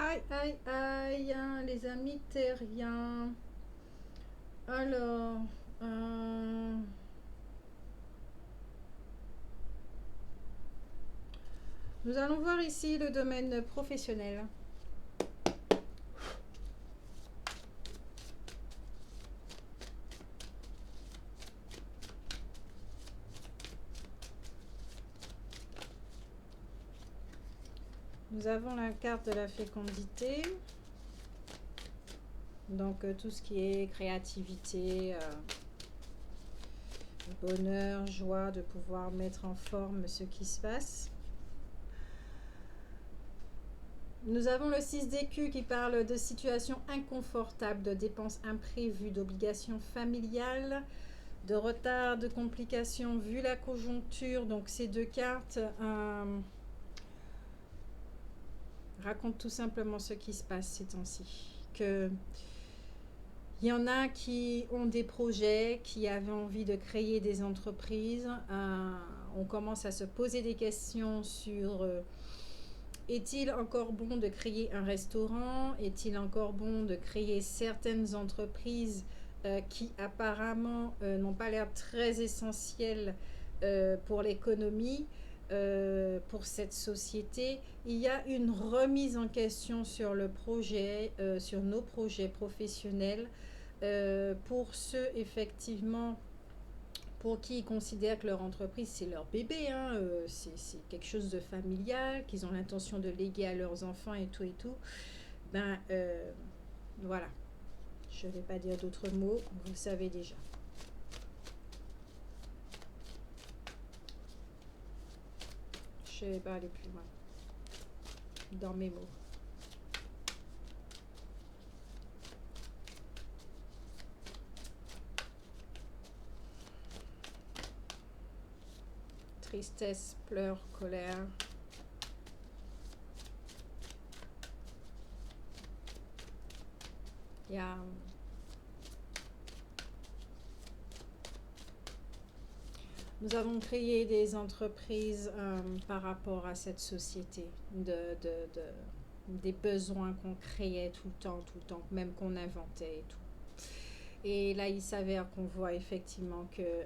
Aïe, aïe, aïe, hein, les amis terriens. Alors, euh, nous allons voir ici le domaine professionnel. Nous avons la carte de la fécondité. Donc, tout ce qui est créativité, bonheur, joie de pouvoir mettre en forme ce qui se passe. Nous avons le 6 d'écus qui parle de situations inconfortables, de dépenses imprévues, d'obligations familiales, de retard, de complications vu la conjoncture. Donc ces deux cartes racontent tout simplement ce qui se passe ces temps-ci. Que il y en a qui ont des projets, qui avaient envie de créer des entreprises. On commence à se poser des questions sur est-il encore bon de créer un restaurant? Est-il encore bon de créer certaines entreprises qui apparemment n'ont pas l'air très essentielles pour l'économie, pour cette société? Il y a une remise en question sur le projet, sur nos projets professionnels, pour ceux effectivement pour qui ils considèrent que leur entreprise c'est leur bébé, hein, c'est quelque chose de familial, qu'ils ont l'intention de léguer à leurs enfants et tout, ben voilà, je ne vais pas dire d'autres mots, vous le savez déjà. Je ne vais pas aller plus loin dans mes mots. Tristesse, pleurs, colère. Il y a nous avons créé des entreprises par rapport à cette société, des besoins qu'on créait tout le temps, même qu'on inventait et tout. Et là, il s'avère qu'on voit effectivement que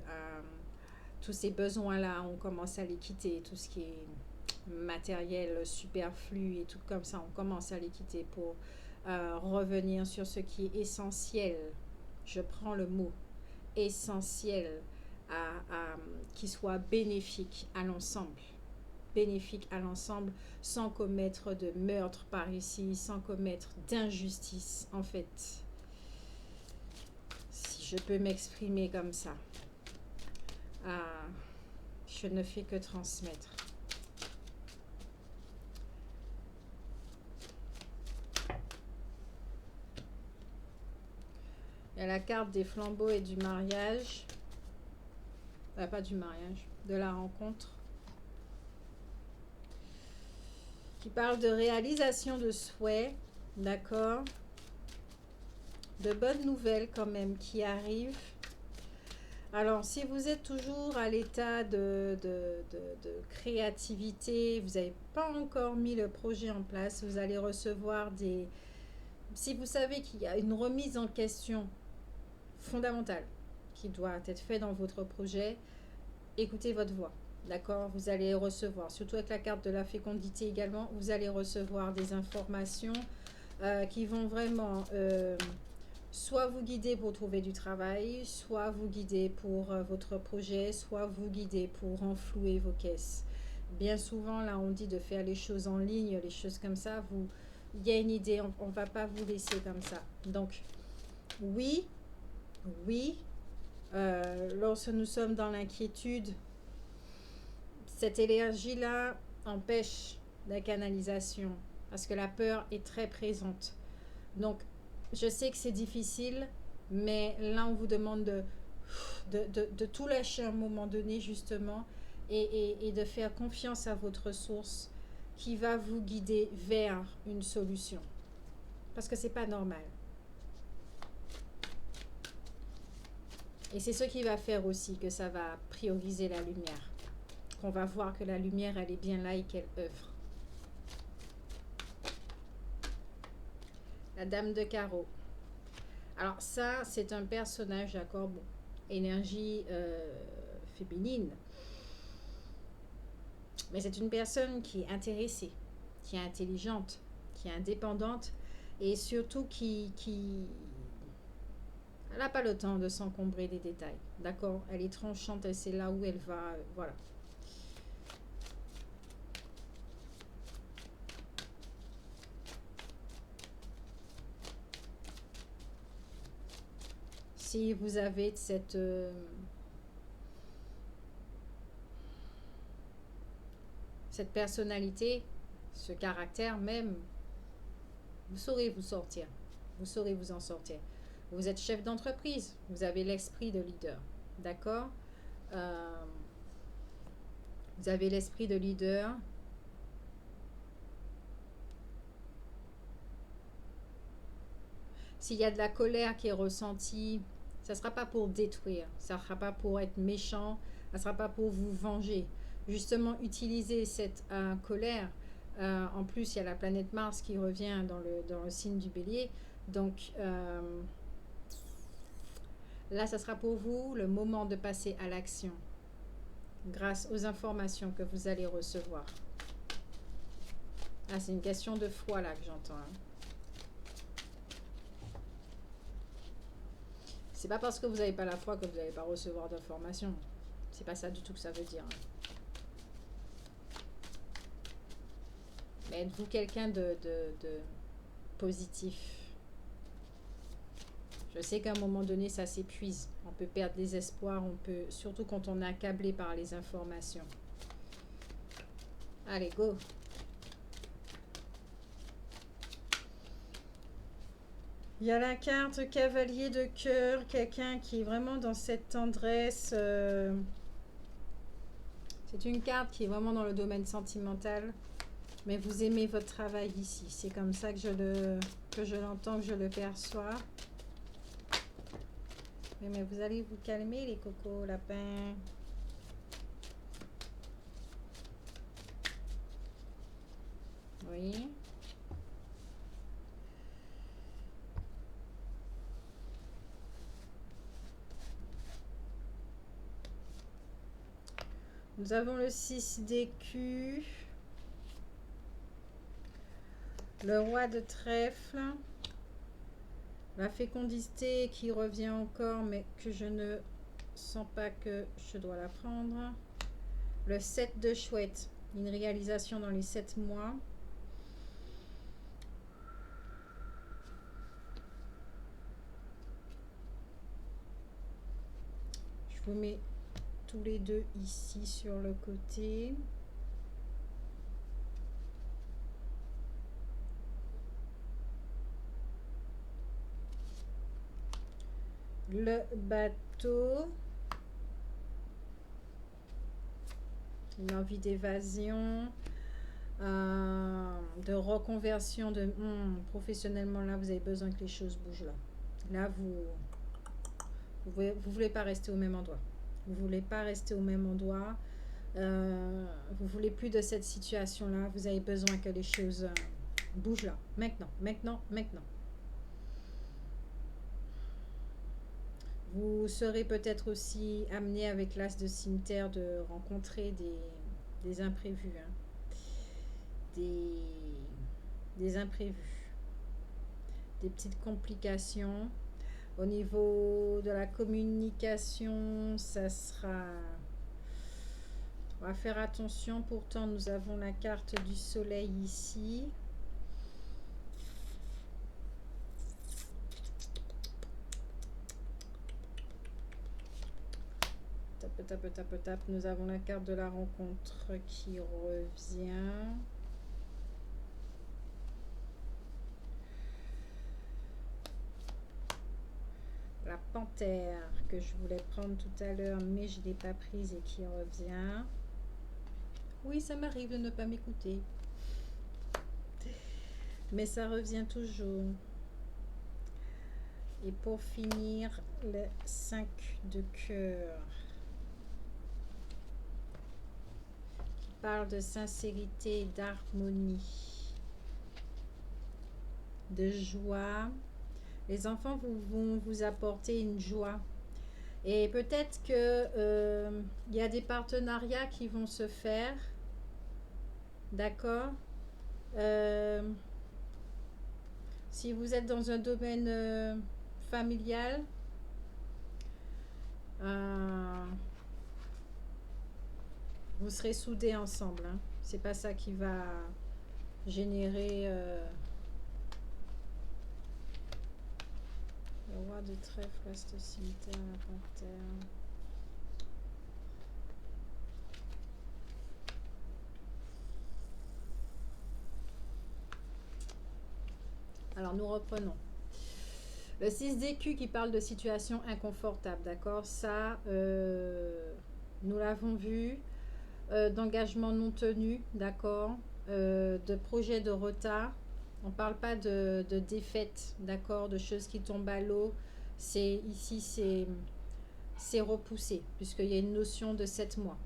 tous ces besoins-là, on commence à les quitter, tout ce qui est matériel superflu et tout comme ça, on commence à les quitter pour revenir sur ce qui est essentiel. Je prends le mot essentiel qui soit bénéfique à l'ensemble. Bénéfique à l'ensemble sans commettre de meurtre par ici, sans commettre d'injustice en fait. Si je peux m'exprimer comme ça. Je ne fais que transmettre. Il y a la carte des flambeaux et du mariage. Pas du mariage, de la rencontre. Qui parle de réalisation de souhaits, d'accord? De bonnes nouvelles quand même qui arrivent. Alors, si vous êtes toujours à l'état de créativité, vous n'avez pas encore mis le projet en place, vous allez recevoir des... Si vous savez qu'il y a une remise en question fondamentale qui doit être faite dans votre projet, écoutez votre voix. D'accord, vous allez recevoir, surtout avec la carte de la fécondité également, vous allez recevoir des informations qui vont vraiment soit vous guider pour trouver du travail, soit vous guider pour votre projet, soit vous guider pour renflouer vos caisses. Bien souvent, là, on dit de faire les choses en ligne, les choses comme ça. Il y a une idée, on ne va pas vous laisser comme ça. Donc, oui, lorsque nous sommes dans l'inquiétude, cette énergie-là empêche la canalisation parce que la peur est très présente. Donc, je sais que c'est difficile, mais là, on vous demande de tout lâcher à un moment donné, justement, et de faire confiance à votre source qui va vous guider vers une solution. Parce que c'est pas normal. Et c'est ce qui va faire aussi que ça va prioriser la lumière. Qu'on va voir que la lumière, elle est bien là et qu'elle œuvre. La dame de carreau. Alors ça, c'est un personnage, d'accord, bon, énergie féminine. Mais c'est une personne qui est intéressée, qui est intelligente, qui est indépendante et surtout qui elle n'a pas le temps de s'encombrer des détails. D'accord? Elle est tranchante, elle sait là où elle va. Voilà. Si vous avez cette personnalité, ce caractère même, vous saurez vous sortir. Vous saurez vous en sortir. Vous êtes chef d'entreprise. Vous avez l'esprit de leader. D'accord? Euh, vous avez l'esprit de leader. S'il y a de la colère qui est ressentie, ça ne sera pas pour détruire. Ça ne sera pas pour être méchant. Ça ne sera pas pour vous venger. Justement, utiliser cette colère. En plus, il y a la planète Mars qui revient dans le signe du bélier. Donc, là, ça sera pour vous le moment de passer à l'action grâce aux informations que vous allez recevoir. Ah, c'est une question de foi là que j'entends. Hein. C'est pas parce que vous n'avez pas la foi que vous n'allez pas recevoir d'informations. C'est pas ça du tout que ça veut dire. Hein. Mais êtes-vous quelqu'un de positif? Je sais qu'à un moment donné, ça s'épuise. On peut perdre les espoirs, surtout quand on est accablé par les informations. Allez, go! Il y a la carte cavalier de cœur, quelqu'un qui est vraiment dans cette tendresse. C'est une carte qui est vraiment dans le domaine sentimental. Mais vous aimez votre travail ici. C'est comme ça que je l'entends, que je le perçois. Mais vous allez vous calmer, les cocos, lapins. Oui. Nous avons le 6 d'écus. Le roi de trèfle. La fécondité qui revient encore, mais que je ne sens pas que je dois la prendre. Le 7 de chouette. Une réalisation dans les 7 mois. Je vous mets tous les deux ici sur le côté. Le bateau. Une envie d'évasion. De reconversion professionnellement. Là, vous avez besoin que les choses bougent là. Là, vous voulez pas rester au même endroit. Vous voulez pas rester au même endroit. Vous voulez plus de cette situation-là. Vous avez besoin que les choses bougent là. Maintenant, maintenant, maintenant. Vous serez peut-être aussi amené avec l'as de cimetière de rencontrer des imprévus. Hein. Des imprévus. Des petites complications. Au niveau de la communication, ça sera... On va faire attention. Pourtant, nous avons la carte du soleil ici. Tape. Nous avons la carte de la rencontre qui revient. La panthère que je voulais prendre tout à l'heure, mais je ne l'ai pas prise et qui revient. Oui, ça m'arrive de ne pas m'écouter. Mais ça revient toujours. Et pour finir, le 5 de cœur. Parle de sincérité et d'harmonie. de joie. Les enfants vont vous apporter une joie. Et peut-être que il y a des partenariats qui vont se faire, d'accord? Euh, si vous êtes dans un domaine familial, euh, vous serez soudés ensemble. Hein. C'est pas ça qui va générer le roi de trèfle, reste cimetière, la panthère. Alors nous reprenons. Le 6 d'écu qui parle de situation inconfortable, d'accord? Ça, nous l'avons vu. D'engagement non tenu, d'accord? De projet de retard. On ne parle pas de défaite, d'accord? De choses qui tombent à l'eau. Ici, c'est repoussé, puisqu'il y a une notion de 7 mois.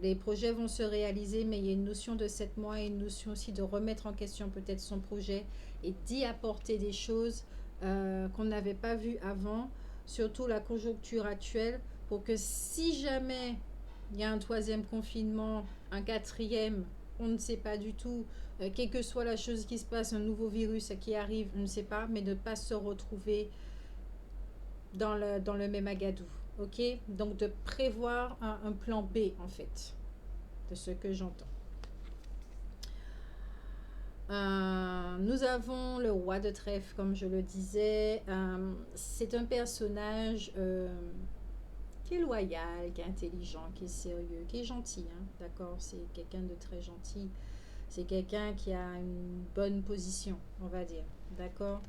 Les projets vont se réaliser, mais il y a une notion de 7 mois et une notion aussi de remettre en question peut-être son projet et d'y apporter des choses qu'on n'avait pas vues avant, surtout la conjoncture actuelle, pour que si jamais il y a un troisième confinement, un quatrième, on ne sait pas du tout, quelle que soit la chose qui se passe, un nouveau virus qui arrive, on ne sait pas, mais de ne pas se retrouver dans le même agadou. Ok, donc de prévoir un plan B en fait, de ce que j'entends. Nous avons le roi de trèfle, comme je le disais. C'est un personnage qui est loyal, qui est intelligent, qui est sérieux, qui est gentil. Hein, d'accord, c'est quelqu'un de très gentil. C'est quelqu'un qui a une bonne position, on va dire. D'accord,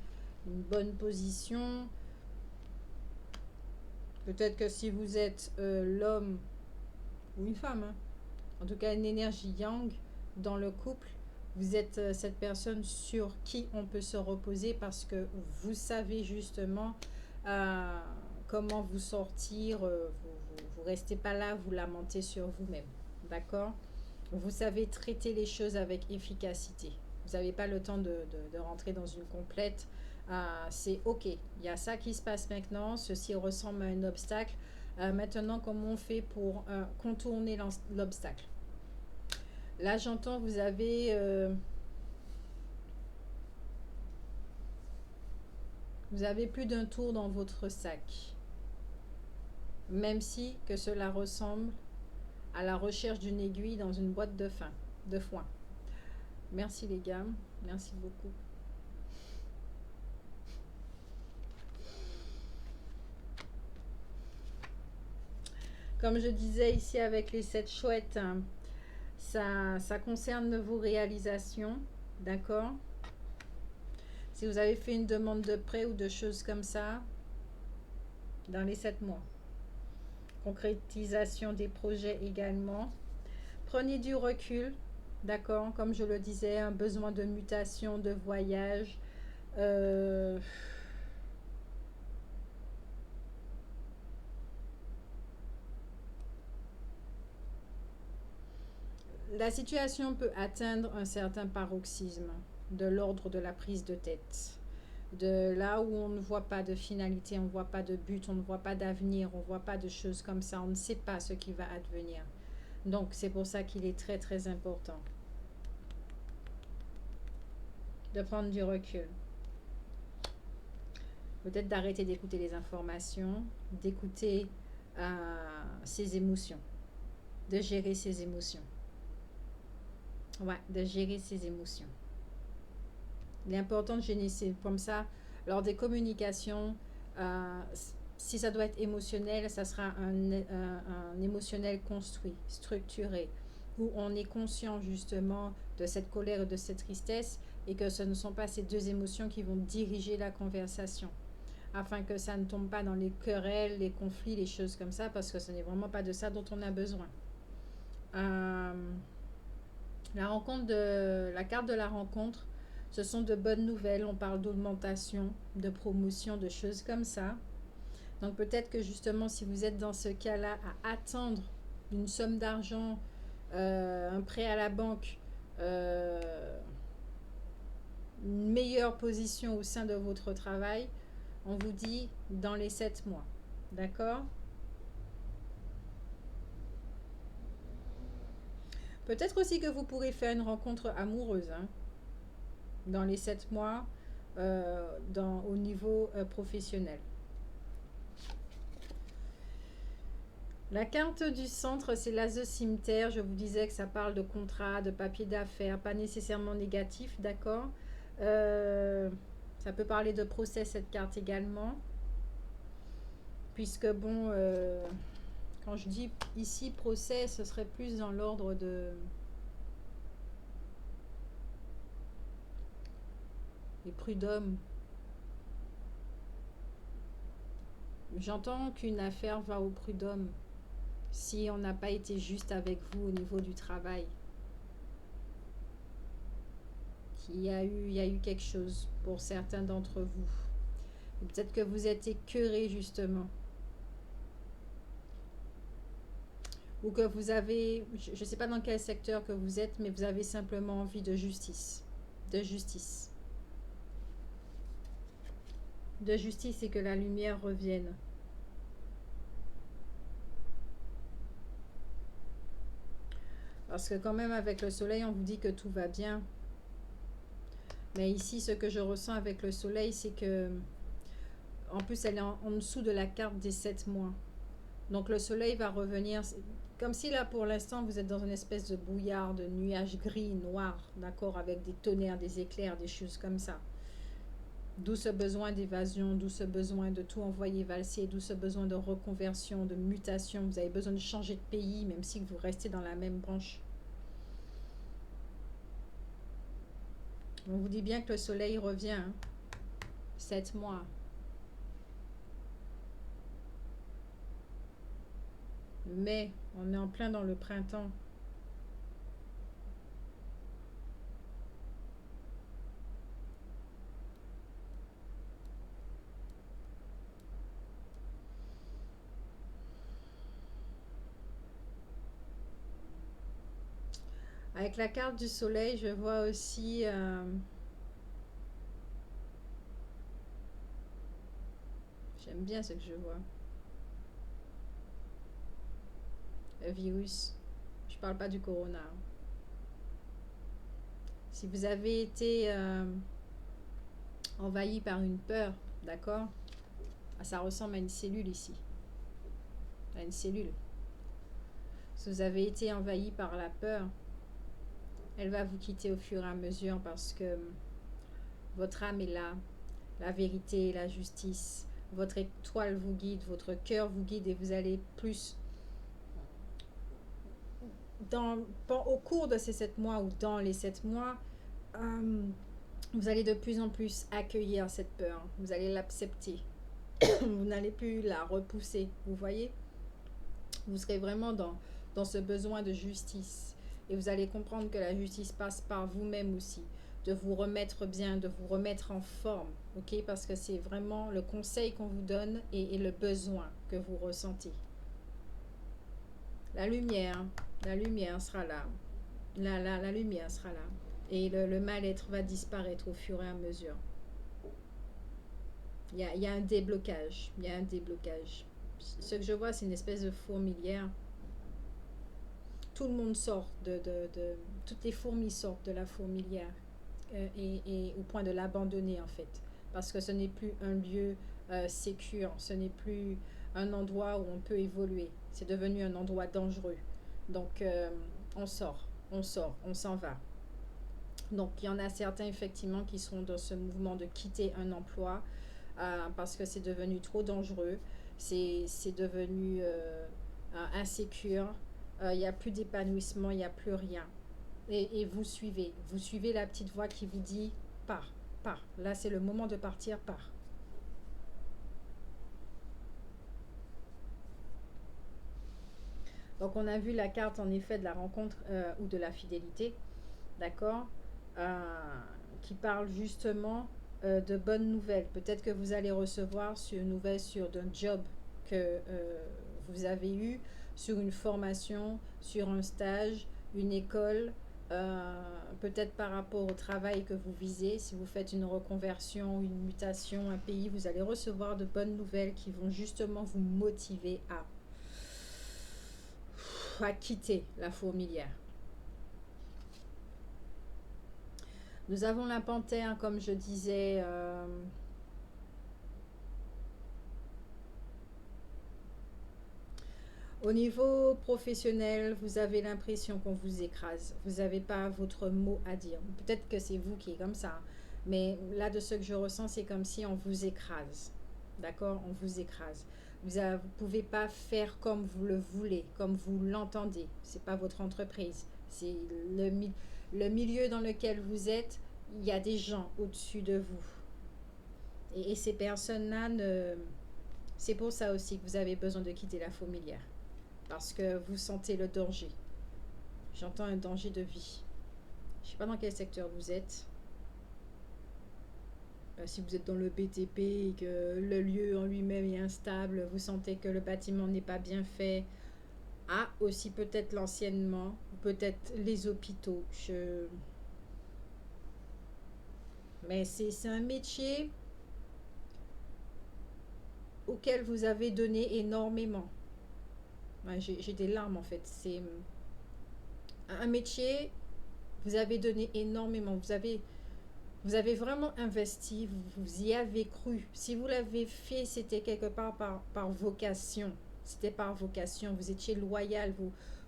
une bonne position. Peut-être que si vous êtes l'homme ou une femme, hein, en tout cas une énergie yang dans le couple, vous êtes cette personne sur qui on peut se reposer parce que vous savez justement comment vous sortir, vous restez pas là, vous lamentez sur vous-même, d'accord? Vous savez traiter les choses avec efficacité. Vous n'avez pas le temps de rentrer dans une complète. C'est ok, il y a ça qui se passe maintenant, ceci ressemble à un obstacle. Maintenant, comment on fait pour contourner l'obstacle? Là, j'entends, vous avez plus d'un tour dans votre sac. Même si que cela ressemble à la recherche d'une aiguille dans une boîte de foin. Merci les gars, merci beaucoup. Comme je disais ici avec les 7 chouettes, hein, ça concerne vos réalisations, d'accord? Si vous avez fait une demande de prêt ou de choses comme ça, dans les 7 mois. Concrétisation des projets également. Prenez du recul, d'accord? Comme je le disais, un besoin de mutation, de voyage. La situation peut atteindre un certain paroxysme de l'ordre de la prise de tête. De là où on ne voit pas de finalité, on ne voit pas de but, on ne voit pas d'avenir, on ne voit pas de choses comme ça, on ne sait pas ce qui va advenir. Donc c'est pour ça qu'il est très très important de prendre du recul. Peut-être d'arrêter d'écouter les informations, d'écouter ses émotions, de gérer ses émotions. Ouais, de gérer ses émotions. Il est important de gérer comme ça. Lors des communications, si ça doit être émotionnel, ça sera un émotionnel construit, structuré, où on est conscient justement de cette colère et de cette tristesse et que ce ne sont pas ces deux émotions qui vont diriger la conversation, afin que ça ne tombe pas dans les querelles, les conflits, les choses comme ça, parce que ce n'est vraiment pas de ça dont on a besoin. La carte de la rencontre, ce sont de bonnes nouvelles. On parle d'augmentation, de promotion, de choses comme ça. Donc peut-être que justement, si vous êtes dans ce cas-là, à attendre une somme d'argent, un prêt à la banque, une meilleure position au sein de votre travail, on vous dit dans les 7 mois. D'accord? Peut-être aussi que vous pourrez faire une rencontre amoureuse, hein, dans les 7 mois au niveau professionnel. La carte du centre, c'est l'as de cimetière. Je vous disais que ça parle de contrat, de papier d'affaires, pas nécessairement négatif, d'accord. Ça peut parler de procès, cette carte également. Puisque, bon, quand je dis ici procès, ce serait plus dans l'ordre de... les prud'hommes. J'entends qu'une affaire va au prud'homme si on n'a pas été juste avec vous au niveau du travail. Il y a eu quelque chose pour certains d'entre vous. Peut-être que vous êtes écœurés justement. Ou que vous avez, je ne sais pas dans quel secteur que vous êtes, mais vous avez simplement envie de justice. De justice. De justice et que la lumière revienne. Parce que quand même avec le soleil, on vous dit que tout va bien. Mais ici, ce que je ressens avec le soleil, c'est que... En plus, elle est en dessous de la carte des 7 mois. Donc le soleil va revenir... Comme si là, pour l'instant, vous êtes dans une espèce de brouillard, de nuages gris, noirs, d'accord, avec des tonnerres, des éclairs, des choses comme ça. D'où ce besoin d'évasion, d'où ce besoin de tout envoyer valser, d'où ce besoin de reconversion, de mutation. Vous avez besoin de changer de pays, même si vous restez dans la même branche. On vous dit bien que le soleil revient. Hein. 7 mois. Mais on est en plein dans le printemps. Avec la carte du soleil, je vois aussi... J'aime bien ce que je vois. Le virus. Je parle pas du corona. Si vous avez été envahi par une peur, d'accord? Ça ressemble à une cellule ici. À une cellule. Si vous avez été envahi par la peur, elle va vous quitter au fur et à mesure parce que votre âme est là. La vérité, la justice. Votre étoile vous guide, votre cœur vous guide et vous allez plus... au cours de ces 7 mois ou dans les 7 mois, vous allez de plus en plus accueillir cette peur. Vous allez l'accepter. Vous n'allez plus la repousser. Vous voyez? Vous serez vraiment dans ce besoin de justice. Et vous allez comprendre que la justice passe par vous-même aussi. De vous remettre bien, de vous remettre en forme. Ok? Parce que c'est vraiment le conseil qu'on vous donne et le besoin que vous ressentez. La lumière sera là. La lumière sera là. Et le mal-être va disparaître au fur et à mesure. Il y a un déblocage. Il y a un déblocage. Ce que je vois, c'est une espèce de fourmilière. Tout le monde sort toutes les fourmis sortent de la fourmilière. Et au point de l'abandonner, en fait. Parce que ce n'est plus un lieu sécure. Ce n'est plus un endroit où on peut évoluer. C'est devenu un endroit dangereux. Donc, on s'en va. Donc, il y en a certains, effectivement, qui sont dans ce mouvement de quitter un emploi parce que c'est devenu trop dangereux, c'est devenu insécure, il n'y a plus d'épanouissement, il n'y a plus rien. Et vous suivez la petite voix qui vous dit « pars, pars ». Là, c'est le moment de partir, pars. Donc, on a vu la carte, en effet, de la rencontre ou de la fidélité, d'accord, qui parle justement de bonnes nouvelles. Peut-être que vous allez recevoir une nouvelle sur un job que vous avez eu, sur une formation, sur un stage, une école, peut-être par rapport au travail que vous visez. Si vous faites une reconversion, une mutation, un pays, vous allez recevoir de bonnes nouvelles qui vont justement vous motiver à quitter la fourmilière. Nous avons la panthère, comme je disais. Au niveau professionnel, vous avez l'impression qu'on vous écrase. Vous n'avez pas votre mot à dire. Peut-être que c'est vous qui êtes comme ça. Mais là, de ce que je ressens, c'est comme si on vous écrase. D'accord? On vous écrase. Vous ne pouvez pas faire comme vous le voulez, comme vous l'entendez. Ce n'est pas votre entreprise. C'est le milieu dans lequel vous êtes. Il y a des gens au-dessus de vous. Et ces personnes-là, c'est pour ça aussi que vous avez besoin de quitter la fourmilière. Parce que vous sentez le danger. J'entends un danger de vie. Je ne sais pas dans quel secteur vous êtes. Si vous êtes dans le BTP et que le lieu en lui-même est instable, vous sentez que le bâtiment n'est pas bien fait. Ah, aussi peut-être l'anciennement, peut-être les hôpitaux. Mais c'est un métier auquel vous avez donné énormément. J'ai des larmes en fait. C'est un métier, vous avez donné énormément. Vous avez vraiment investi, vous y avez cru. Si vous l'avez fait, c'était quelque part par vocation. C'était par vocation. Vous étiez loyal.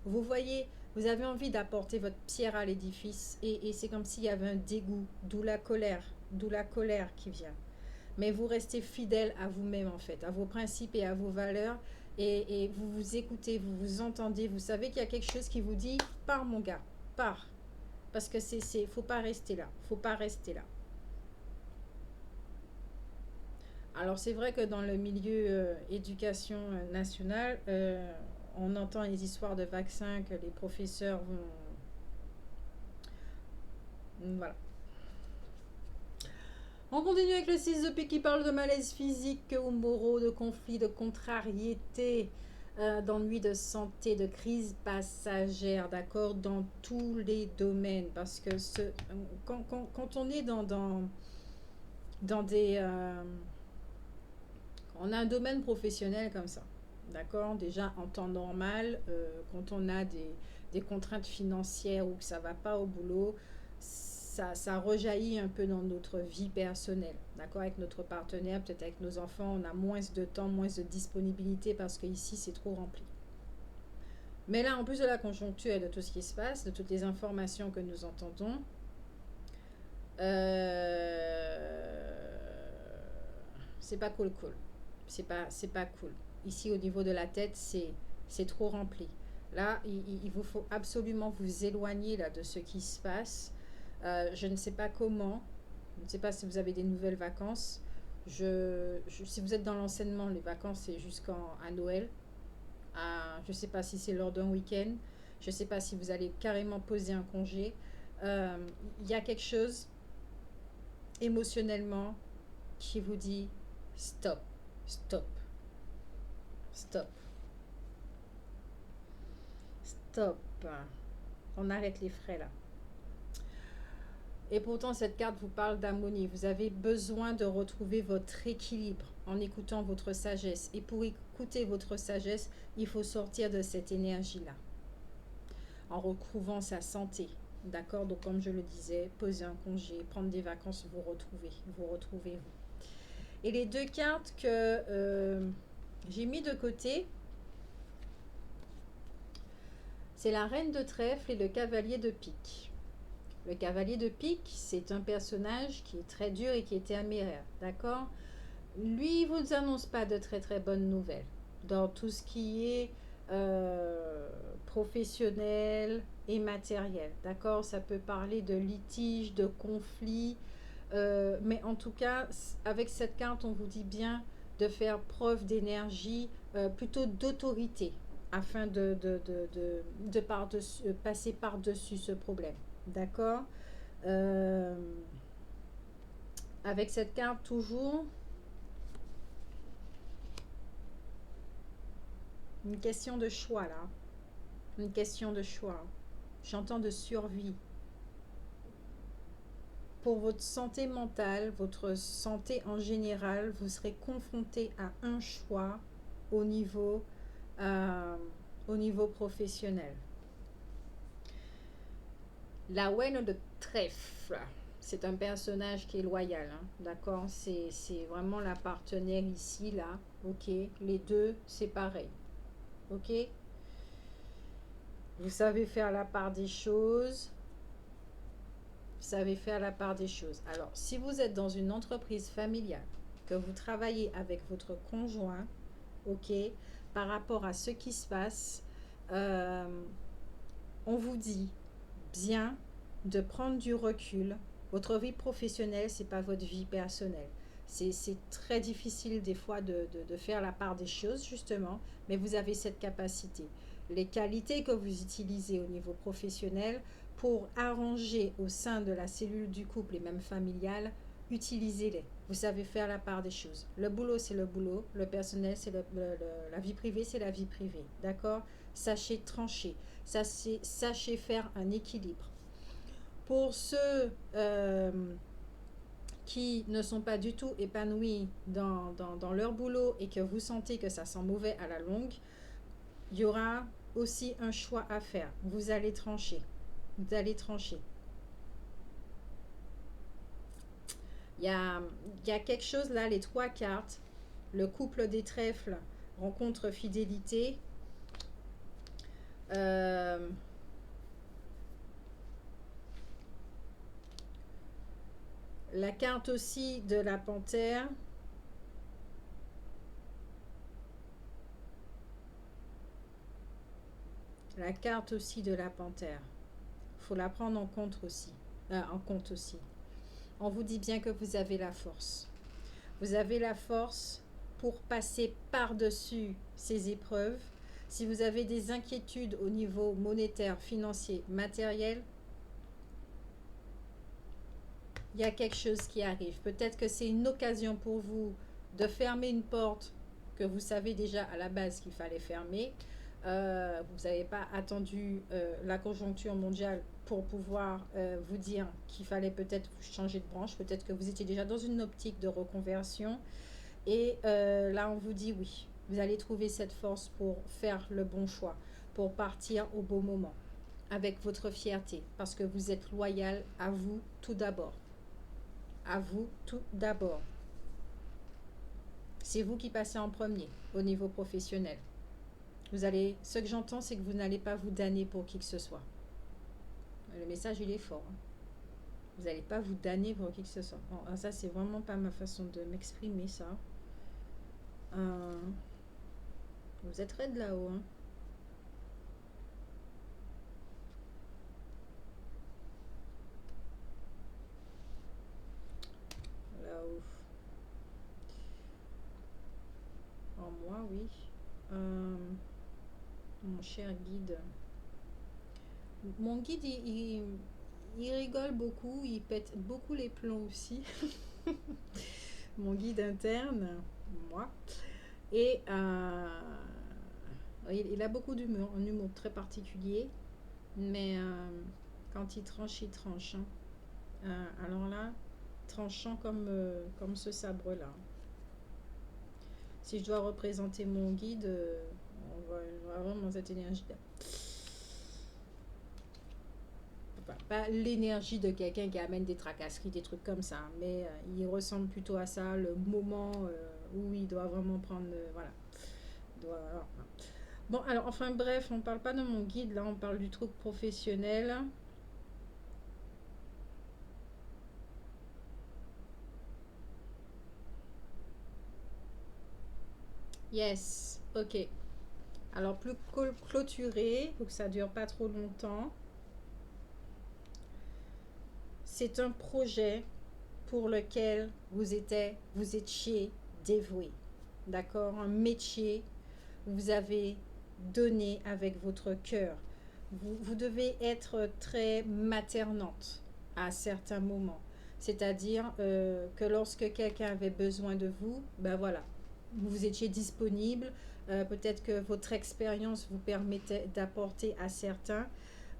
Vous voyez, vous avez envie d'apporter votre pierre à l'édifice. Et c'est comme s'il y avait un dégoût, d'où la colère qui vient. Mais vous restez fidèle à vous-même en fait, à vos principes et à vos valeurs. Et vous vous écoutez, vous vous entendez. Vous savez qu'il y a quelque chose qui vous dit, pars mon gars, pars. Parce que faut pas rester là. Faut pas rester là. Alors c'est vrai que dans le milieu éducation nationale, on entend les histoires de vaccins que les professeurs vont... Voilà. On continue avec le 6 de pique qui parle de malaise physique ou moraux, de conflits, de contrariétés, d'ennuis de santé, de crise passagère, d'accord, dans tous les domaines. Parce que quand on est dans des... on a un domaine professionnel comme ça, d'accord, déjà en temps normal, quand on a des contraintes financières ou que ça ne va pas au boulot, ça rejaillit un peu dans notre vie personnelle, d'accord, avec notre partenaire, peut-être avec nos enfants, on a moins de temps, moins de disponibilité parce qu'ici c'est trop rempli. Mais là, en plus de la conjoncture et de tout ce qui se passe, de toutes les informations que nous entendons, c'est pas cool. C'est pas cool. Ici, au niveau de la tête, c'est trop rempli. Là, il vous faut absolument vous éloigner là, de ce qui se passe. Je ne sais pas comment. Je ne sais pas si vous avez des nouvelles vacances. Si vous êtes dans l'enseignement, les vacances, c'est jusqu'à Noël. Je ne sais pas si c'est lors d'un week-end. Je ne sais pas si vous allez carrément poser un congé. Il y a quelque chose émotionnellement qui vous dit stop, stop, stop, stop. On arrête les frais là. Et pourtant, cette carte vous parle d'harmonie. Vous avez besoin de retrouver votre équilibre en écoutant votre sagesse. Et pour écouter votre sagesse, il faut sortir de cette énergie-là. En retrouvant sa santé. D'accord? Donc, comme je le disais, poser un congé, prendre des vacances, vous retrouvez vous. Et les deux cartes que j'ai mis de côté, c'est la reine de trèfle et le cavalier de pique. Le cavalier de pique, c'est un personnage qui est très dur et qui est téméraire, d'accord? Lui, il ne vous annonce pas de très très bonnes nouvelles dans tout ce qui est professionnel et matériel, d'accord? Ça peut parler de litiges, de conflits, mais en tout cas, avec cette carte, on vous dit bien de faire preuve d'énergie, plutôt d'autorité, afin de passer par-dessus ce problème. D'accord. Avec cette carte, toujours, une question de choix là. Une question de choix. J'entends de survie. pour votre santé mentale, votre santé en général, vous serez confronté à un choix au niveau, euh, au niveau professionnel. La reine de trèfle, c'est un personnage qui est loyal, hein, d'accord? C'est vraiment la partenaire ici, là, ok? Les deux, c'est pareil, ok? Vous savez faire la part des choses. Vous savez faire la part des choses. Alors, si vous êtes dans une entreprise familiale, que vous travaillez avec votre conjoint, ok, par rapport à ce qui se passe, euh, on vous dit bien de prendre du recul. Votre vie professionnelle, c'est pas votre vie personnelle. C'est très difficile des fois de faire la part des choses, justement, mais vous avez cette capacité. Les qualités que vous utilisez au niveau professionnel pour arranger au sein de la cellule du couple et même familiale, utilisez-les. Vous savez faire la part des choses. Le boulot, c'est le boulot. Le personnel, c'est la vie privée, c'est la vie privée. D'accord? Sachez trancher. Sachez faire un équilibre. Pour ceux qui ne sont pas du tout épanouis dans leur boulot et que vous sentez que ça sent mauvais à la longue, il y aura aussi un choix à faire. Vous allez trancher. Vous allez trancher. Il y a quelque chose là, les trois cartes. Le couple des trèfles, rencontre fidélité. Euh, la carte aussi de la panthère. La carte aussi de la panthère. Il faut la prendre en compte aussi. En compte aussi. On vous dit bien que vous avez la force. Vous avez la force pour passer par-dessus ces épreuves. Si vous avez des inquiétudes au niveau monétaire, financier, matériel, il y a quelque chose qui arrive. Peut-être que c'est une occasion pour vous de fermer une porte que vous savez déjà à la base qu'il fallait fermer. Vous n'avez pas attendu la conjoncture mondiale pour pouvoir vous dire qu'il fallait peut-être changer de branche. Peut-être que vous étiez déjà dans une optique de reconversion. Et là, on vous dit oui, vous allez trouver cette force pour faire le bon choix, pour partir au bon moment, avec votre fierté, parce que vous êtes loyal à vous tout d'abord. À vous tout d'abord. C'est vous qui passez en premier au niveau professionnel. Ce que j'entends, c'est que vous n'allez pas vous damner pour qui que ce soit. Le message, il est fort. Hein. Vous n'allez pas vous damner pour qui que ce soit. Bon, ça, c'est vraiment pas ma façon de m'exprimer, ça. Vous êtes raide là-haut. Hein. Là-haut. En moi, oui. Mon cher guide. Mon guide, il rigole beaucoup, il pète beaucoup les plombs aussi. Mon guide interne, moi. Et il a beaucoup d'humour, un humour très particulier. Mais quand il tranche, il tranche. Hein. Alors là, tranchant comme ce sabre-là. Si je dois représenter mon guide, on va vraiment cette énergie-là. Pas l'énergie de quelqu'un qui amène des tracasseries, des trucs comme ça, mais il ressemble plutôt à ça, le moment où il doit vraiment prendre, voilà. Voilà. Bon, alors, enfin bref, on parle pas de mon guide, là, on parle du truc professionnel. Yes, ok. Alors, plus clôturé, pour que ça dure pas trop longtemps. C'est un projet pour lequel vous étiez dévoué. D'accord? Un métier où vous avez donné avec votre cœur. Vous devez être très maternante à certains moments. C'est-à-dire que lorsque quelqu'un avait besoin de vous, ben voilà, vous étiez disponible. Peut-être que votre expérience vous permettait d'apporter à certains.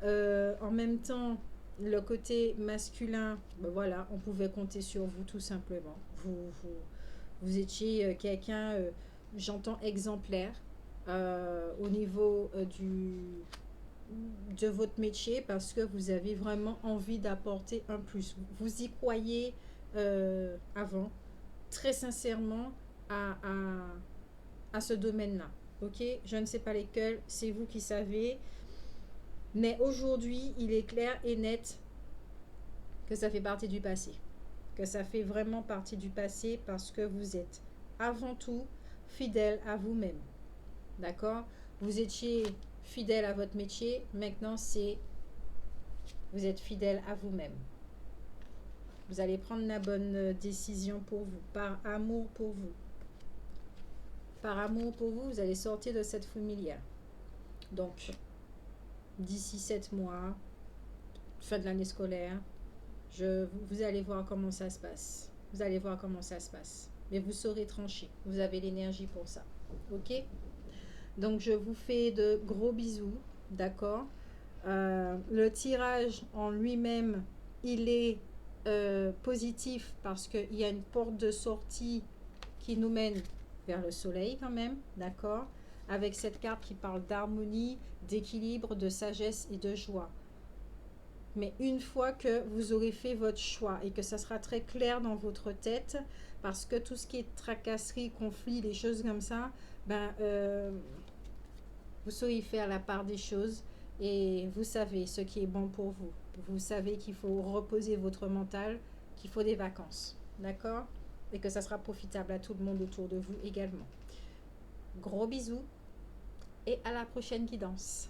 En même temps, le côté masculin, ben voilà, on pouvait compter sur vous tout simplement. Vous étiez quelqu'un, j'entends exemplaire, au niveau de votre métier parce que vous avez vraiment envie d'apporter un plus. Vous y croyez avant, très sincèrement, à ce domaine-là. Ok, je ne sais pas lesquels, c'est vous qui savez. Mais aujourd'hui, il est clair et net que ça fait partie du passé. Que ça fait vraiment partie du passé parce que vous êtes avant tout fidèle à vous-même. D'accord? Vous étiez fidèle à votre métier. Maintenant, c'est vous êtes fidèle à vous-même. Vous allez prendre la bonne décision pour vous, par amour pour vous. Par amour pour vous, vous allez sortir de cette familière. Donc, d'ici 7 mois, fin de l'année scolaire, vous allez voir comment ça se passe. Vous allez voir comment ça se passe. Mais vous saurez trancher. Vous avez l'énergie pour ça. Ok? Donc, je vous fais de gros bisous. D'accord? Le tirage en lui-même, il est positif parce qu'il y a une porte de sortie qui nous mène vers le soleil quand même. D'accord? Avec cette carte qui parle d'harmonie, d'équilibre, de sagesse et de joie. Mais une fois que vous aurez fait votre choix et que ça sera très clair dans votre tête, parce que tout ce qui est tracasserie, conflit, des choses comme ça, vous saurez faire la part des choses et vous savez ce qui est bon pour vous. Vous savez qu'il faut reposer votre mental, qu'il faut des vacances. D'accord? Et que ça sera profitable à tout le monde autour de vous également. Gros bisous et à la prochaine guidance.